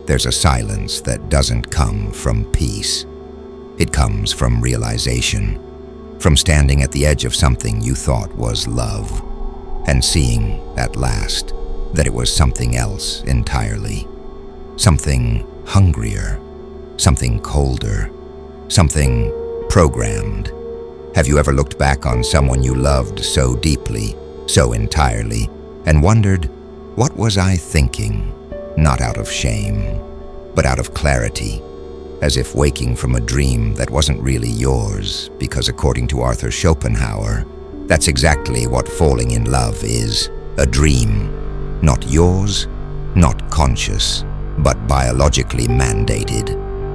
there's a silence that doesn't come from peace. It comes from realization, from standing at the edge of something you thought was love, and seeing, at last, that it was something else entirely. Something hungrier, something colder, something programmed. Have you ever looked back on someone you loved so deeply, so entirely, and wondered, what was I thinking? Not out of shame, but out of clarity, as if waking from a dream that wasn't really yours, because according to Schopenhauer, that's exactly what falling in love is, a dream. Not yours, not conscious, but biologically mandated.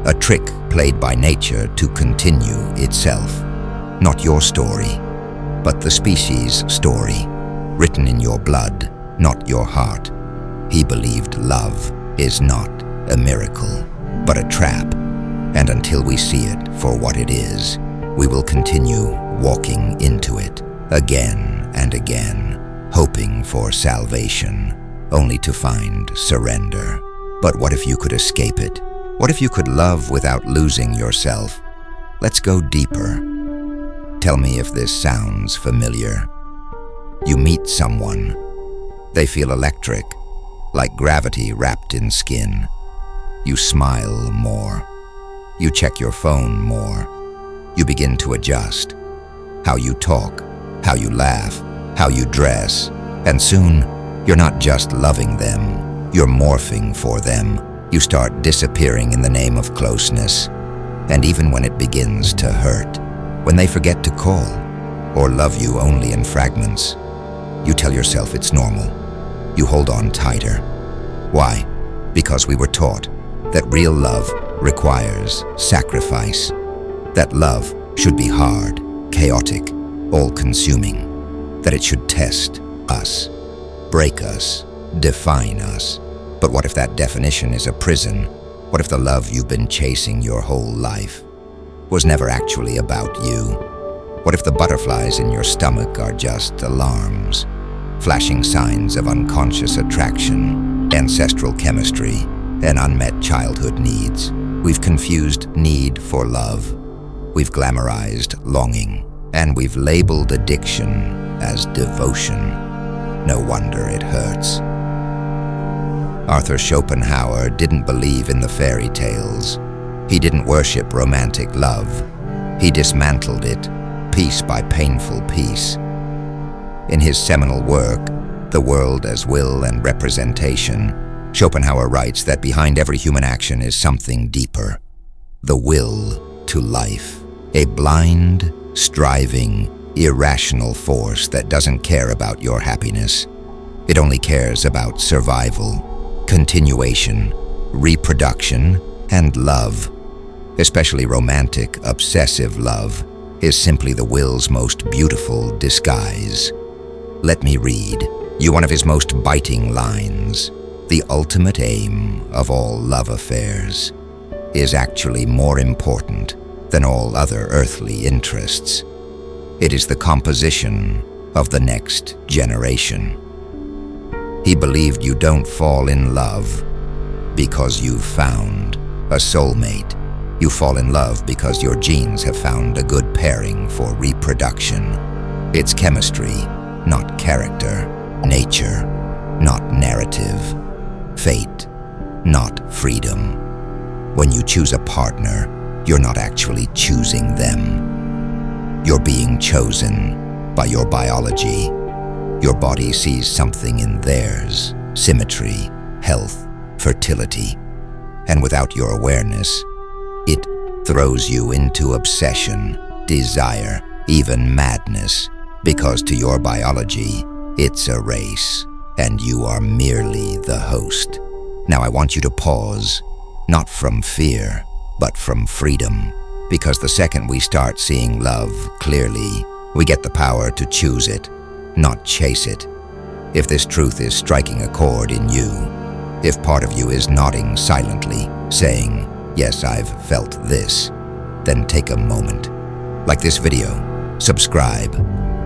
A trick played by nature to continue itself. Not your story, but the species' story, written in your blood, not your heart. He believed love is not a miracle, but a trap. And until we see it for what it is, we will continue walking into it again and again, hoping for salvation, only to find surrender. But what if you could escape it? What if you could love without losing yourself? Let's go deeper. Tell me if this sounds familiar. You meet someone. They feel electric, like gravity wrapped in skin. You smile more. You check your phone more. You begin to adjust. How you talk, how you laugh, how you dress. And soon, you're not just loving them, you're morphing for them. You start disappearing in the name of closeness. And even when it begins to hurt, when they forget to call, or love you only in fragments, you tell yourself it's normal. You hold on tighter. Why? Because we were taught that real love requires sacrifice. That love should be hard, chaotic, all-consuming. That it should test us, break us, define us. But what if that definition is a prison? What if the love you've been chasing your whole life was never actually about you? What if the butterflies in your stomach are just alarms, flashing signs of unconscious attraction, ancestral chemistry, and unmet childhood needs? We've confused need for love. We've glamorized longing, and we've labeled addiction as devotion. No wonder it hurts. Schopenhauer didn't believe in the fairy tales. He didn't worship romantic love. He dismantled it, piece by painful piece. In his seminal work, The World as Will and Representation, Schopenhauer writes that behind every human action is something deeper. The will to life. A blind, striving, irrational force that doesn't care about your happiness. It only cares about survival, continuation, reproduction, and love. Especially romantic, obsessive love is simply the will's most beautiful disguise. Let me read you one of his most biting lines. The ultimate aim of all love affairs is actually more important than all other earthly interests. It is the composition of the next generation. He believed you don't fall in love because you've found a soulmate. You fall in love because your genes have found a good pairing for reproduction. It's chemistry, not character. Nature, not narrative. Fate, not freedom. When you choose a partner, you're not actually choosing them. You're being chosen by your biology. Your body sees something in theirs, symmetry, health, fertility. And without your awareness, it throws you into obsession, desire, even madness, because to your biology, it's a race, and you are merely the host. Now I want you to pause, not from fear, but from freedom, because the second we start seeing love clearly, we get the power to choose it, not chase it. If this truth is striking a chord in you, if part of you is nodding silently, saying, yes, I've felt this, then take a moment. Like this video, subscribe,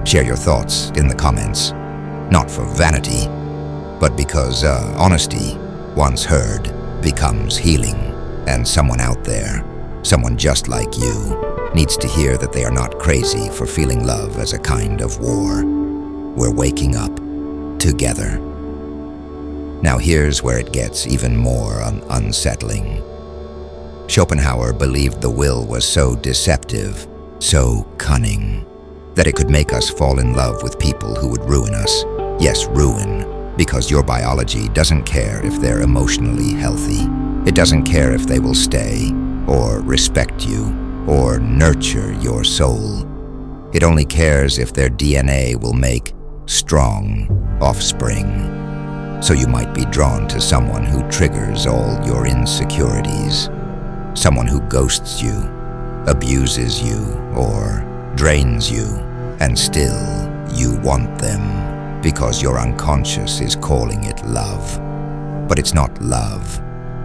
share your thoughts in the comments. Not for vanity, but because honesty, once heard, becomes healing, and someone out there, someone just like you, needs to hear that they are not crazy for feeling love as a kind of war. We're waking up together. Now here's where it gets even more unsettling. Schopenhauer believed the will was so deceptive, so cunning, that it could make us fall in love with people who would ruin us. Yes, ruin, because your biology doesn't care if they're emotionally healthy. It doesn't care if they will stay, or respect you, or nurture your soul. It only cares if their DNA will make strong offspring. So you might be drawn to someone who triggers all your insecurities, someone who ghosts you, abuses you, or drains you, and still you want them because your unconscious is calling it love. But it's not love.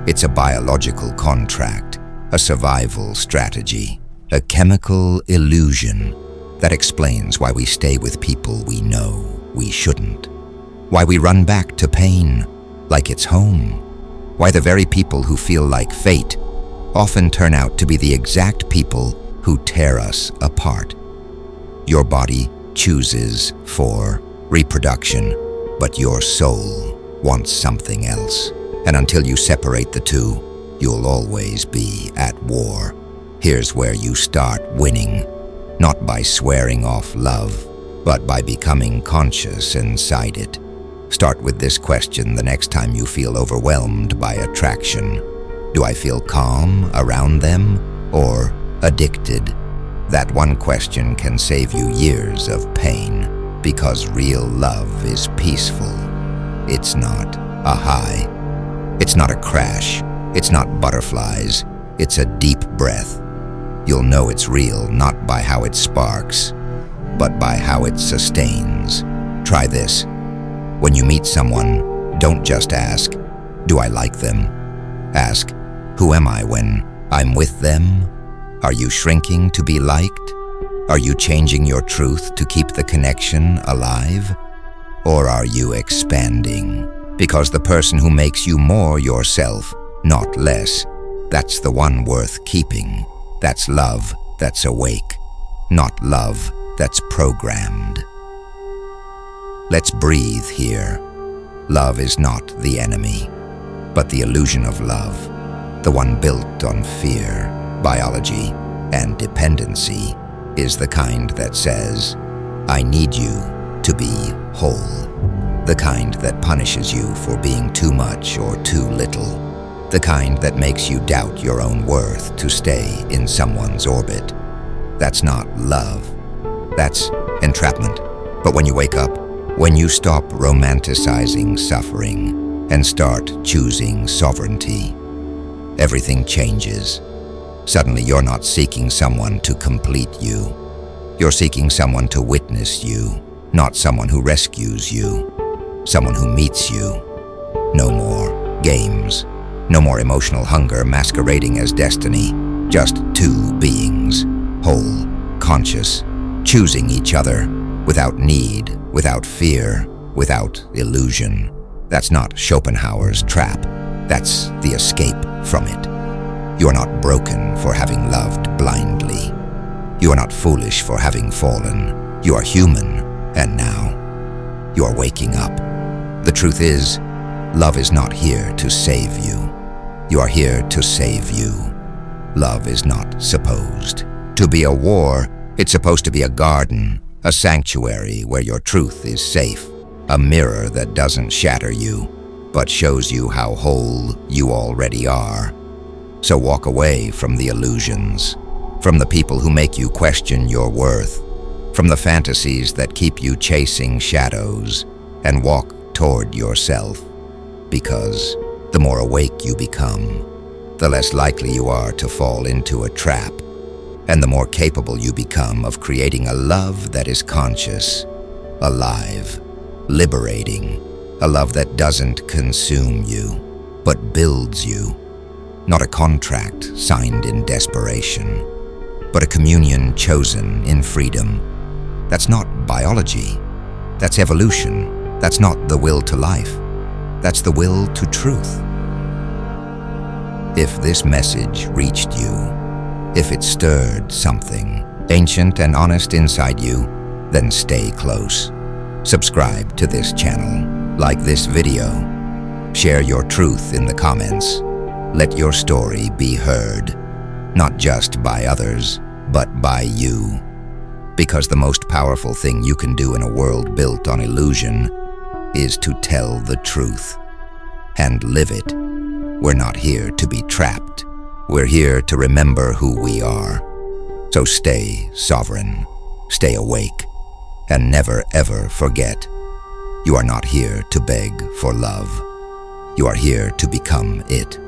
It's a biological contract, a survival strategy, a chemical illusion that explains why we stay with people we know we shouldn't, why we run back to pain like it's home, why the very people who feel like fate often turn out to be the exact people who tear us apart. Your body chooses for reproduction, but your soul wants something else. And until you separate the two, you'll always be at war. Here's where you start winning, not by swearing off love, but by becoming conscious inside it. Start with this question the next time you feel overwhelmed by attraction. Do I feel calm around them or addicted? That one question can save you years of pain, because real love is peaceful. It's not a high. It's not a crash. It's not butterflies. It's a deep breath. You'll know it's real not by how it sparks, but by how it sustains. Try this. When you meet someone, don't just ask, "Do I like them?" Ask, "Who am I when I'm with them?" Are you shrinking to be liked? Are you changing your truth to keep the connection alive? Or are you expanding? Because the person who makes you more yourself, not less, that's the one worth keeping. That's love that's awake, not love that's programmed. Let's breathe here. Love is not the enemy, but the illusion of love, the one built on fear, biology, and dependency, is the kind that says, "I need you to be whole." The kind that punishes you for being too much or too little. The kind that makes you doubt your own worth to stay in someone's orbit. That's not love. That's entrapment. But when you wake up, when you stop romanticizing suffering and start choosing sovereignty, everything changes. Suddenly you're not seeking someone to complete you. You're seeking someone to witness you, not someone who rescues you, someone who meets you. No more games. No more emotional hunger masquerading as destiny. Just two beings, whole, conscious, choosing each other, without need, without fear, without illusion. That's not Schopenhauer's trap. That's the escape from it. You are not broken for having loved blindly. You are not foolish for having fallen. You are human, and now you are waking up. The truth is, love is not here to save you. You are here to save you. Love is not supposed to be a war. It's supposed to be a garden, a sanctuary where your truth is safe, a mirror that doesn't shatter you, but shows you how whole you already are. So walk away from the illusions, from the people who make you question your worth, from the fantasies that keep you chasing shadows, and walk toward yourself. Because the more awake you become, the less likely you are to fall into a trap, and the more capable you become of creating a love that is conscious, alive, liberating, a love that doesn't consume you, but builds you. Not a contract signed in desperation, but a communion chosen in freedom. That's not biology. That's evolution. That's not the will to life. That's the will to truth. If this message reached you, if it stirred something ancient and honest inside you, then stay close. Subscribe to this channel, like this video, share your truth in the comments. Let your story be heard, not just by others, but by you. Because the most powerful thing you can do in a world built on illusion is to tell the truth and live it. We're not here to be trapped. We're here to remember who we are. So stay sovereign, stay awake, and never ever forget, you are not here to beg for love. You are here to become it.